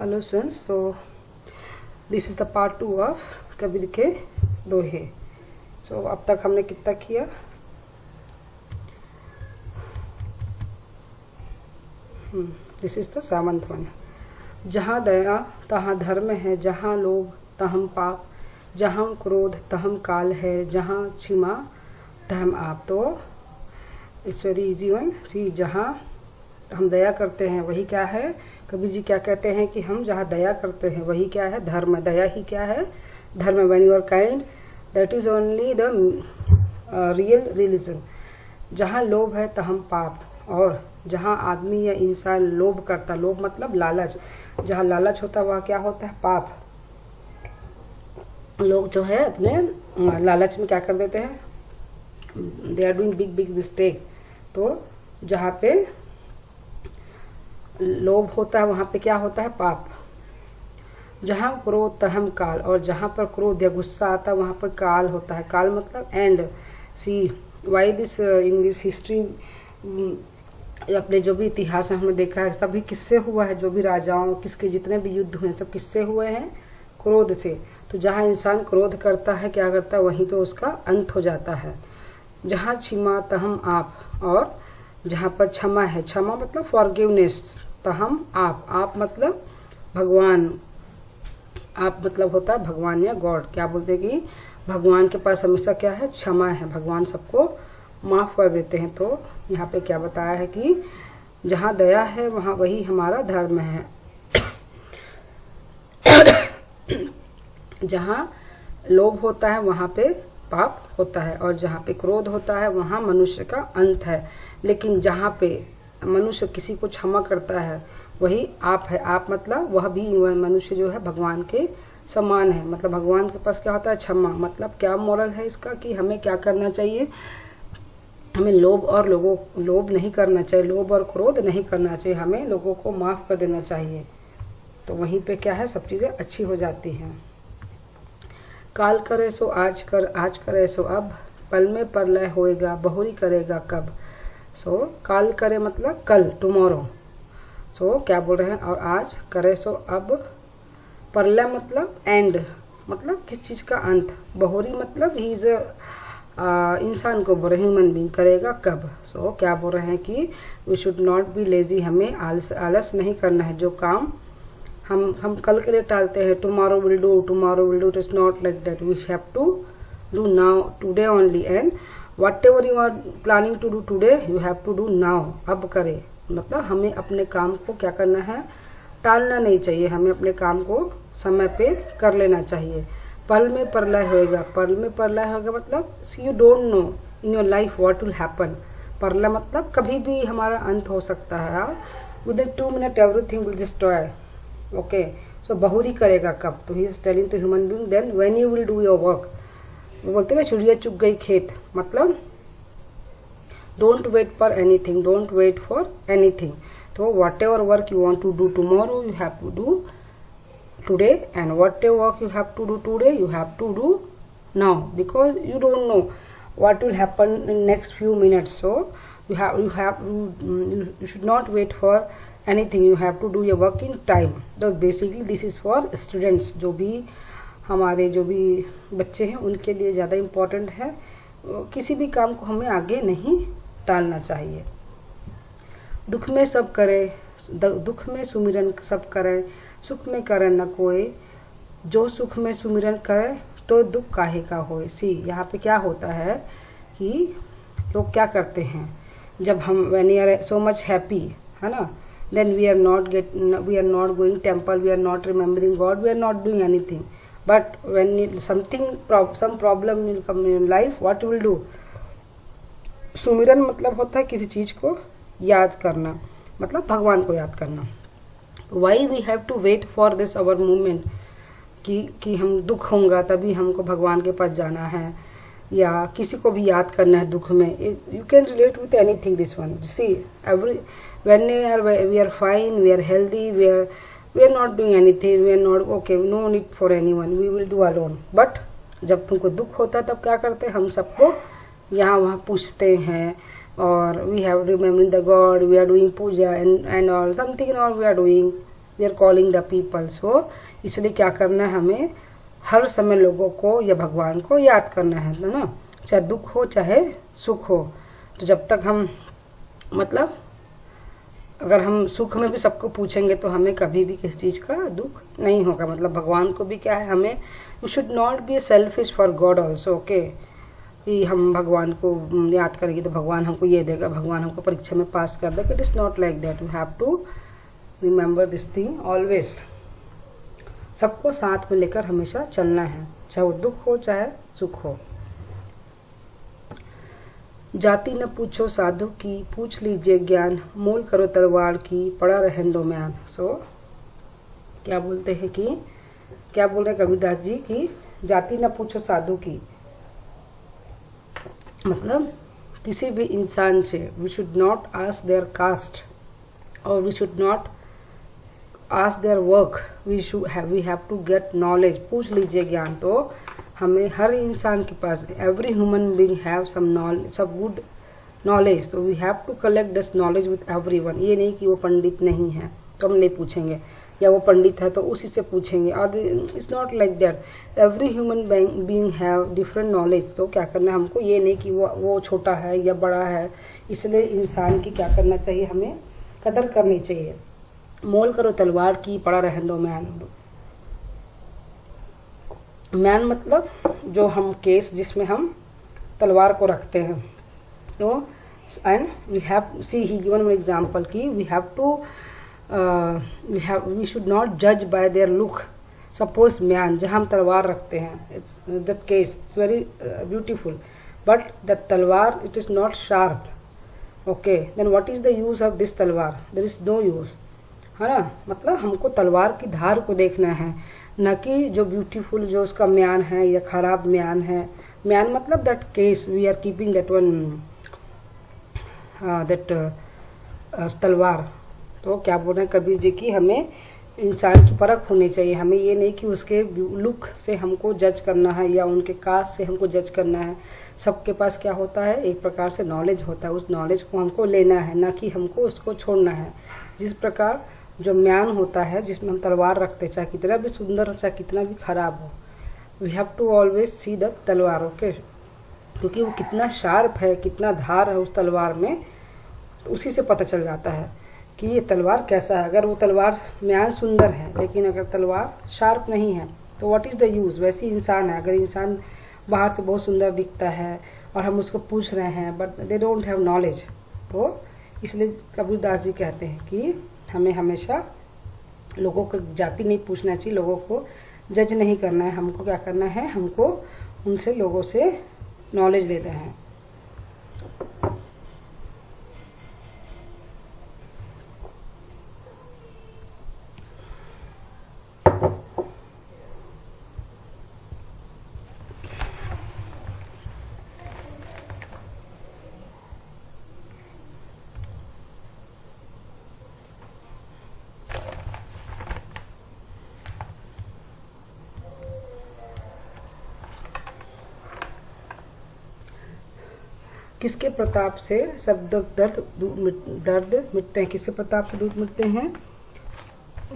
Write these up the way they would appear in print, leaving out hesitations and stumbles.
Hello students, so this is the part 2 of Kabir के दोहे। सो अब तक हमने कितना किया? This is the 7th one. जहाँ दया तहाँ धर्म है, जहाँ लोभ तहम पाप, जहाँ क्रोध तहम काल है, जहाँ क्षमा तहम आप। तो इट्स वेरी इजी वन। सी, जहाँ हम दया करते हैं वही क्या है? कबीर जी क्या कहते हैं कि हम जहाँ दया करते हैं वही क्या है? धर्म। दया ही क्या है? धर्म। When you are kind, that is only the real religion. जहाँ लोभ है तहम पाप, और जहाँ आदमी या इंसान लोभ करता, लोभ मतलब लालच, जहाँ लालच होता है वहाँ क्या होता है? पाप। लोग जो है अपने लालच में क्या कर देते हैं? They are doing big big mistake. तो जहाँ पे लोभ होता है वहां पे क्या होता है? पाप। जहां क्रोध तहम काल, और जहां पर क्रोध या गुस्सा आता है वहां पर काल होता है। काल मतलब end. See why this English history, अपने जो भी इतिहास में हमने देखा है सभी किससे हुआ है? जो भी राजाओं, किसके जितने भी युद्ध हुए सब किससे हुए हैं? क्रोध से। तो जहाँ इंसान क्रोध करता है क्या करता है? वहीं पे उसका अंत हो जाता है। जहाँ क्षमा तहम आप, और जहाँ पर क्षमा है, क्षमा मतलब फॉरगिवनेस, तहम आप। आप मतलब भगवान। आप मतलब होता है भगवान या गॉड। क्या बोलते हैं कि भगवान के पास हमेशा क्या है? क्षमा है। भगवान सबको माफ कर देते हैं। तो यहाँ पे क्या बताया है कि जहाँ दया है वहाँ वही हमारा धर्म है। जहाँ लोभ होता है वहाँ पे पाप होता है, और जहाँ पे क्रोध होता है वहाँ मनुष्य का अंत है। लेकिन जहाँ पे मनुष्य किसी को क्षमा करता है वही आप है। आप मतलब वह भी मनुष्य जो है भगवान के समान है। मतलब भगवान के पास क्या होता है? क्षमा। मतलब क्या मोरल है इसका कि हमें क्या करना चाहिए? हमें लोभ नहीं करना चाहिए, लोभ और क्रोध नहीं करना चाहिए। हमें लोगों को माफ कर देना चाहिए। तो वहीं पे क्या है? सब चीजें अच्छी हो जाती हैं। काल करे सो आज कर, आज करे सो अब, पल में प्रलय होएगा, बहुरी करेगा कब। सो काल करे मतलब कल, टुमारो। सो क्या बोल रहे हैं? और आज करे सो अब, प्रलय मतलब एंड, मतलब किस चीज का अंत। बहुरी मतलब ही इज इंसान को बोल रहे, ह्यूमन बीइंग, करेगा कब। सो क्या बोल रहे हैं कि we should not be lazy, हमें आलस नहीं करना है। जो काम हम कल के लिए टालते हैं, tomorrow will do, tomorrow will do, it is not like that. We have to do now, today only, and whatever you are planning to do today you have to do now। अब करे मतलब हमें अपने काम को क्या करना है? टालना नहीं चाहिए। हमें अपने काम को समय पे कर लेना चाहिए। पल में प्रलय होएगा, पल में प्रलय होगा मतलब you don't know in your life what will happen। प्रलय मतलब कभी भी हमारा अंत हो सकता है। within 2 minutes everything will destroy। okay, so बहुरी करेगा कब? तो he is telling to human being then when you will do your work। वो बोलते हैं चिड़िया चुग गई खेत, मतलब don't wait for anything, don't wait for anything. तो whatever work you want to do tomorrow you have to do today, and whatever work you have to do today you have to do now, because you don't know what will happen in next few minutes। So you should not wait for anything, you have to do your work in time। So basically this is for students। जो भी हमारे जो भी बच्चे हैं उनके लिए ज़्यादा इम्पोर्टेंट है। किसी भी काम को हमें आगे नहीं टालना चाहिए। दुख में सब करे, दुख में सुमिरन सब करे, सुख में करे न कोई, जो सुख में सुमिरन करे तो दुख काहे का होए। सी, यहाँ पे क्या होता है कि लोग क्या करते हैं, जब हम when we are so much happy, है ना, then we are not going temple, we are not remembering God, we are not doing anything। But when some problem will come in life, what you will do? सुमिरन मतलब होता है किसी चीज को याद करना, मतलब भगवान को याद करना। Why we have to wait for this our moment? कि हम दुख होगा तभी हमको भगवान के पास जाना है, या किसी को भी याद करना है दुख में। You can relate with anything this one। See, when we are fine, we are healthy, we are not doing anything, we are not okay, no need for anyone, we will do alone। but जब तुमको दुख होता है तब क्या करते हैं? हम सबको यहाँ वहाँ पूछते हैं, और we have remembering the God, we are doing puja and all something and all we are doing। We are calling the people. So इसलिए क्या करना है, हमें हर समय लोगों को या भगवान को याद करना है ना, चाहे दुख हो चाहे सुख हो। तो जब तक हम मतलब अगर हम सुख में भी सबको पूछेंगे तो हमें कभी भी किसी चीज का दुख नहीं होगा। मतलब भगवान को भी क्या है, हमें we should not be selfish for God also. Okay, कि हम भगवान को याद करेंगे तो भगवान हमको ये देगा, भगवान हमको परीक्षा में पास कर देगा। It is not like that. We have to remember this thing always. सबको साथ में लेकर हमेशा चलना है, चाहे वो दुख हो चाहे सुख हो। जाति न पूछो साधु की, पूछ लीजिए ज्ञान, मोल करो तलवार की, पड़ा रहन दो म्यान। सो क्या बोलते हैं कि क्या बोल रहे कबीरदास जी की जाति न पूछो साधु की, मतलब किसी भी इंसान से we should not ask their caste और we should not ask their work, we have to get knowledge. पूछ लीजिए ज्ञान। तो हमें हर इंसान के पास, every human being have some knowledge, सब गुड नॉलेज। तो we have to collect this knowledge with everyone. ये नहीं कि वो पंडित नहीं है तो हम नहीं पूछेंगे, या वो पंडित है तो उसी से पूछेंगे। और it's not like that. Every human being have different knowledge. तो क्या करना है हमको, ये नहीं कि वो छोटा है या बड़ा है। इसलिए इंसान की क्या करना चाहिए, हमें कदर करनी चाहिए। मोल करो तलवार की, पड़ा रहन दो म्यान। म्यान मतलब जो हम केस जिसमें हम तलवार को रखते हैं। तो and we have see he given an example कि we have to we should not जज बाय देयर लुक। सपोज म्यान जहाँ हम तलवार रखते हैं, that case it's very beautiful, but that तलवार it is not sharp. Okay, then what is the use of this तलवार? देयर इज नो यूज, है ना। मतलब हमको तलवार की धार को देखना है, न कि जो ब्यूटीफुल जो उसका म्यान है या खराब म्यान है। म्यान मतलब that case we are keeping that one that talwar. तो क्या बोल रहे हैं कबीर जी की हमें इंसान की परख होनी चाहिए। हमें ये नहीं कि उसके लुक से हमको जज करना है या उनके कास्ट से हमको जज करना है। सबके पास क्या होता है, एक प्रकार से नॉलेज होता है। उस नॉलेज को हमको लेना है, ना कि हमको उसको छोड़ना है। जिस प्रकार जो म्यान होता है जिसमें हम तलवार रखते, चाहे कितना भी सुंदर हो चाहे कितना भी खराब हो, we have to always see the talwar. Okay, क्योंकि वो कितना शार्प है, कितना धार है उस तलवार में, तो उसी से पता चल जाता है कि ये तलवार कैसा है। अगर वो तलवार म्यान सुंदर है लेकिन अगर तलवार शार्प नहीं है तो व्हाट इज द यूज। वैसे इंसान है, अगर इंसान बाहर से बहुत सुंदर दिखता है और हम उसको पूछ रहे हैं but they don't have knowledge, तो इसलिए कबीरदास जी कहते हैं कि हमें हमेशा लोगों को जाति नहीं पूछना चाहिए, लोगों को जज नहीं करना है। हमको क्या करना है, हमको उनसे लोगों से नॉलेज लेना है। किसके प्रताप से सब दर्द मिटते हैं? किसके प्रताप से दुख मिटते हैं?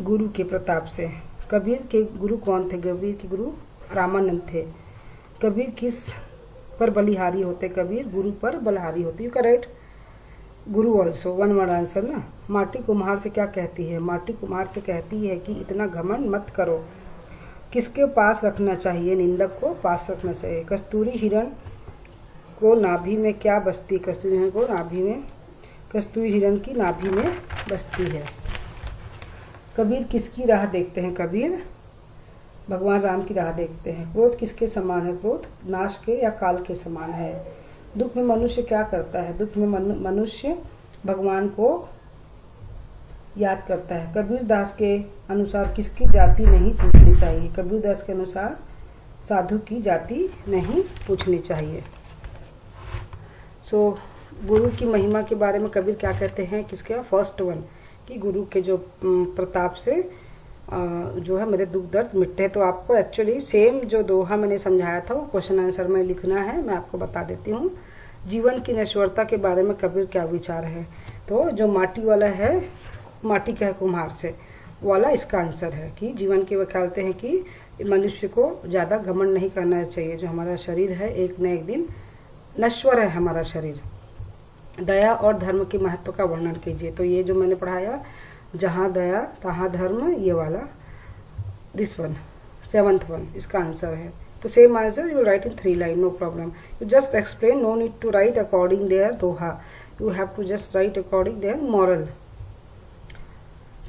गुरु के प्रताप से। कबीर के गुरु कौन थे? कबीर के गुरु रामानंद थे। कबीर किस पर बलिहारी होते? कबीर गुरु पर बलिहारी होते। You correct, Guru also one word answer ना। माटी कुम्हार से क्या कहती है? माटी कुम्हार से कहती है कि इतना घमंड मत करो। किसके पास रखना चाहिए? निंदक को पास रखना चाहिए। कस्तूरी हिरण को नाभि में क्या बसती? कस्तूरी हिरण को नाभि में, कस्तूरी हिरण की नाभि में बसती है। कबीर किसकी राह देखते हैं? कबीर भगवान राम की राह देखते हैं। क्रोध किसके समान है? क्रोध नाश के या काल के समान है। दुख में मनुष्य क्या करता है? दुख में मनुष्य भगवान को याद करता है। कबीर दास के अनुसार किसकी जाति नहीं पूछनी चाहिए? कबीर दास के अनुसार साधु की जाति नहीं पूछनी चाहिए। सो गुरु की महिमा के बारे में कबीर क्या कहते हैं? किसके? फर्स्ट वन, कि गुरु के जो प्रताप से जो है मेरे दुख दर्द मिटते हैं। तो आपको एक्चुअली सेम जो दोहा मैंने समझाया था वो क्वेश्चन आंसर में लिखना है। मैं आपको बता देती हूँ। जीवन की नश्वरता के बारे में कबीर क्या विचार है? तो जो माटी वाला है, माटी का है कुम्हार से, वाला इसका आंसर है कि जीवन के वकालते हैं कि मनुष्य को ज्यादा घमंड नहीं करना चाहिए। जो हमारा शरीर है एक न एक दिन नश्वर है हमारा शरीर। दया और धर्म के महत्व का वर्णन कीजिए। तो ये जो मैंने पढ़ाया, जहाँ दया तहाँ धर्म, ये वाला दिस वन 7th वन इसका आंसर है। तो same answer you write in 3 line, no problem. You just explain, no need to write according their doha, you have to just write according their moral.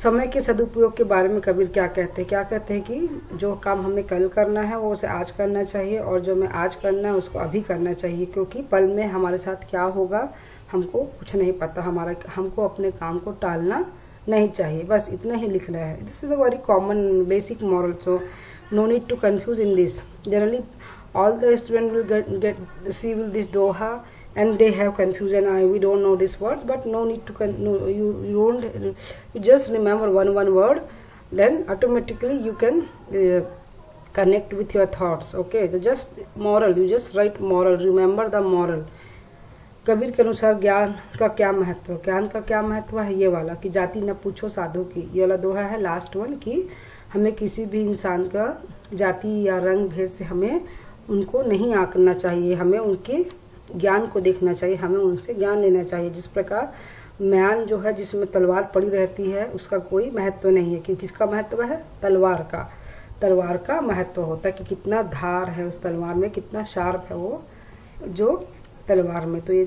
समय के सदुपयोग के बारे में कबीर क्या कहते हैं? क्या कहते हैं कि जो काम हमें कल करना है वो उसे आज करना चाहिए, और जो हमें आज करना है उसको अभी करना चाहिए, क्योंकि पल में हमारे साथ क्या होगा हमको कुछ नहीं पता। हमको अपने काम को टालना नहीं चाहिए। बस इतना ही लिख रहा है। This is a very common basic moral, so no need to confuse in this. Generally all the student will get receive this doha and they have confusion. We don't know these words, but no need to you just remember one word, then automatically you can connect with your thoughts. Okay, so just moral, you just write moral, remember the moral. Kabir के अनुसार ज्ञान का क्या महत्व? ज्ञान का क्या महत्व है? ये वाला कि जाति न पूछो साधु की, ये वाला दोहा है लास्ट वन, कि हमें किसी भी इंसान का जाति या रंग भेद से हमें उनको नहीं आंकना चाहिए, हमें उनके ज्ञान को देखना चाहिए, हमें उनसे ज्ञान लेना चाहिए। जिस प्रकार म्यान जो है जिसमें तलवार पड़ी रहती है उसका कोई महत्व नहीं है, क्योंकि किसका महत्व है? तलवार का महत्व होता है कि कितना धार है उस तलवार में, कितना शार्प है वो जो तलवार में। तो ये